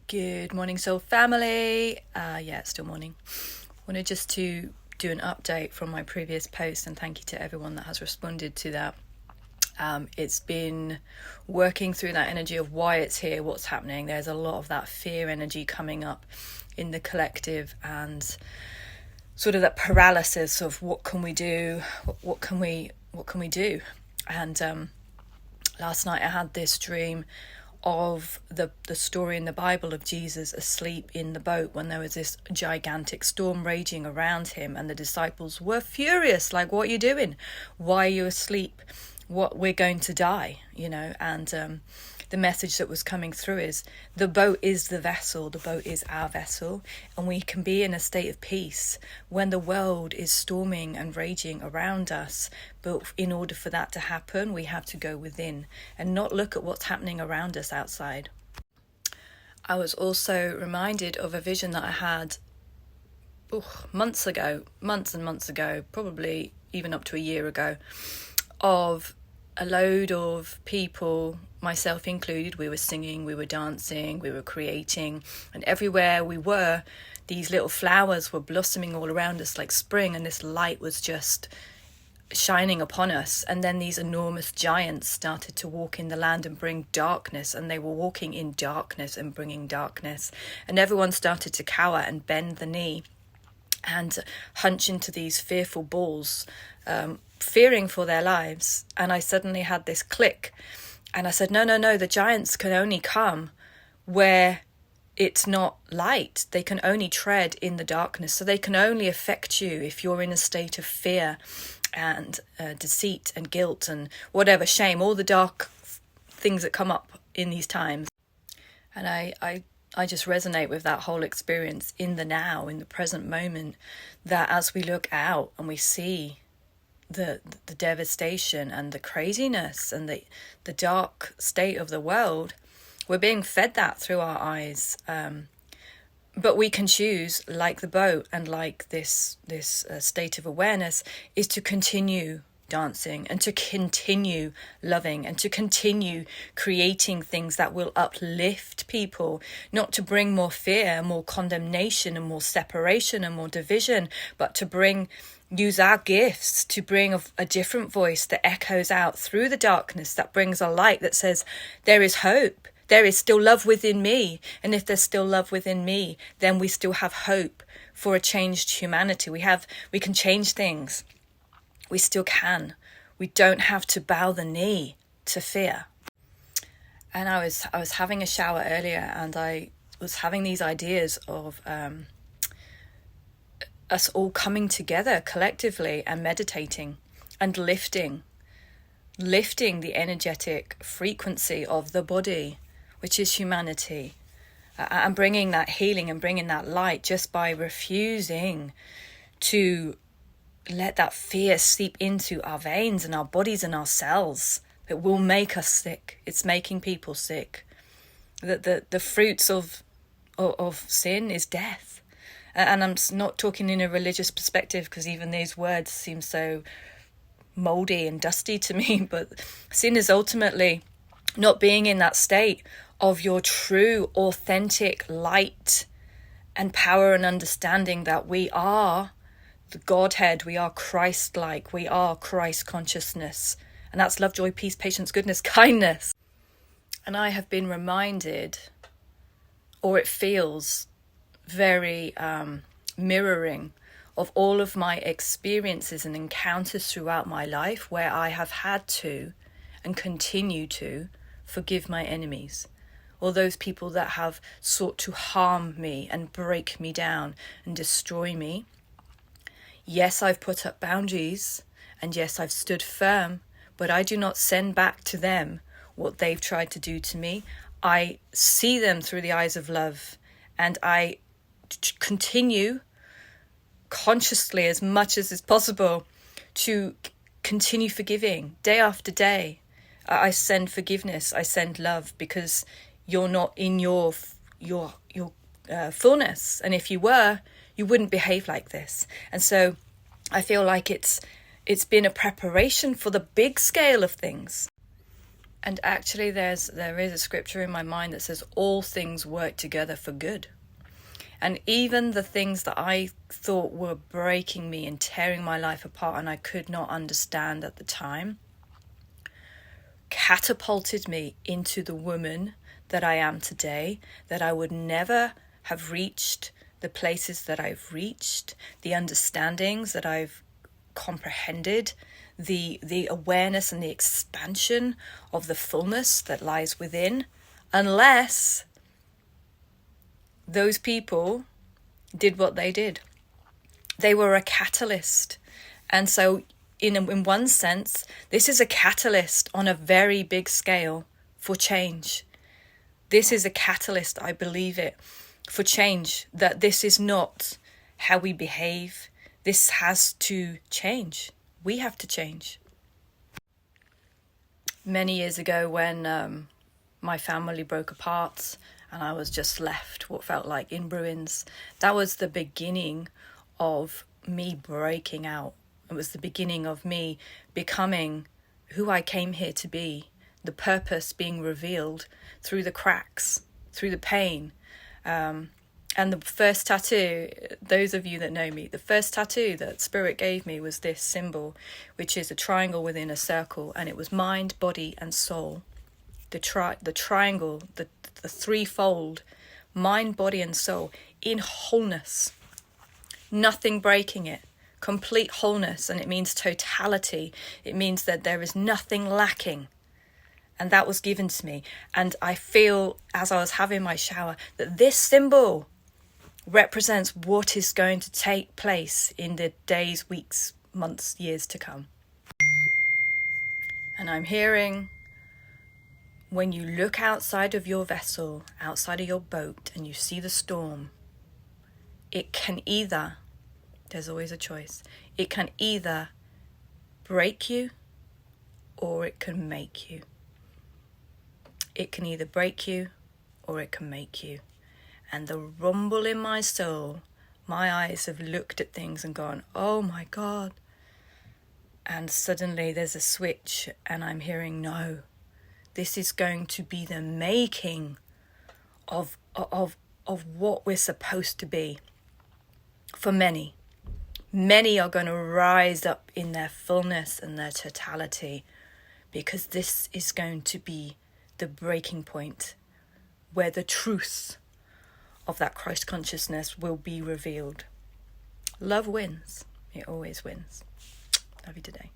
Good morning, Soul Family. It's still morning. Wanted just to do an update from my previous post, and thank you to everyone that has responded to that. It's been working through that energy of why it's here, what's happening. There's a lot of that fear energy coming up in the collective, and sort of that paralysis of what can we do, what can we do. And last night I had this dream of the story in the Bible of Jesus asleep in the boat when there was this gigantic storm raging around him, and the disciples were furious, like, what are you doing? Why are you asleep? We're going to die, and the message that was coming through is the boat is the vessel, the boat is our vessel, and we can be in a state of peace when the world is storming and raging around us. But in order for that to happen, we have to go within and not look at what's happening around us outside. I was also reminded of a vision that I had months and months ago, probably even up to a year ago, of a load of people, myself included. We were singing, we were dancing, we were creating, and everywhere we were, these little flowers were blossoming all around us like spring, and this light was just shining upon us. And then these enormous giants started to walk in the land and bring darkness, and they were walking in darkness and bringing darkness, and everyone started to cower and bend the knee and hunch into these fearful balls, fearing for their lives. And I suddenly had this click, and I said, no, the giants can only come where it's not light. They can only tread in the darkness, so they can only affect you if you're in a state of fear and deceit and guilt and whatever, shame, all the dark things that come up in these times. And I just resonate with that whole experience in the now, in the present moment, that as we look out and we see the devastation and the craziness and the dark state of the world, we're being fed that through our eyes. But we can choose, like the boat and like this state of awareness, is to continue dancing and to continue loving and to continue creating things that will uplift people, not to bring more fear, more condemnation and more separation and more division, but to use our gifts to bring a different voice that echoes out through the darkness, that brings a light that says there is hope, there is still love within me. And if there's still love within me, then we still have hope for a changed humanity. We can change things. We still can. We don't have to bow the knee to fear. And I was having a shower earlier, and I was having these ideas of us all coming together collectively and meditating and lifting the energetic frequency of the body, which is humanity, and bringing that healing and bringing that light just by refusing to let that fear seep into our veins and our bodies and our cells. It will make us sick. It's making people sick. The fruits of sin is death. And I'm not talking in a religious perspective, because even these words seem so moldy and dusty to me, but sin is ultimately not being in that state of your true, authentic light and power and understanding that we are the Godhead, we are Christ-like, we are Christ consciousness. And that's love, joy, peace, patience, goodness, kindness. And I have been reminded, or it feels very mirroring, of all of my experiences and encounters throughout my life where I have had to and continue to forgive my enemies, or those people that have sought to harm me and break me down and destroy me. Yes, I've put up boundaries, and yes, I've stood firm, but I do not send back to them what they've tried to do to me. I see them through the eyes of love, and I continue consciously, as much as is possible, to continue forgiving day after day. I send forgiveness, I send love, because you're not in your fullness, and if you were, you wouldn't behave like this. And so I feel like it's been a preparation for the big scale of things. And actually there is a scripture in my mind that says all things work together for good. And even the things that I thought were breaking me and tearing my life apart and I could not understand at the time, catapulted me into the woman that I am today, that I would never have reached the places that I've reached, the understandings that I've comprehended, the awareness and the expansion of the fullness that lies within, unless those people did what they did. They were a catalyst. And so in one sense, this is a catalyst on a very big scale for change. This is a catalyst, I believe it, for change, that this is not how we behave. This has to change. We have to change. Many years ago when my family broke apart and I was just left what felt like in ruins, that was the beginning of me breaking out. It was the beginning of me becoming who I came here to be, the purpose being revealed through the cracks, through the pain. And the first tattoo, those of you that know me, the first tattoo that Spirit gave me was this symbol, which is a triangle within a circle, and it was mind, body, and soul. The triangle, the threefold, mind, body, and soul, in wholeness. Nothing breaking it. Complete wholeness, and it means totality. It means that there is nothing lacking. And that was given to me. And I feel, as I was having my shower, that this symbol represents what is going to take place in the days, weeks, months, years to come. And I'm hearing, when you look outside of your vessel, outside of your boat, and you see the storm, it can either, there's always a choice, it can either break you or it can make you. It can either break you or it can make you. And the rumble in my soul, my eyes have looked at things and gone, oh my God. And suddenly there's a switch and I'm hearing, no, this is going to be the making of what we're supposed to be. For many. Many are going to rise up in their fullness and their totality, because this is going to be the breaking point where the truth of that Christ consciousness will be revealed. Love wins. It always wins. Love you today.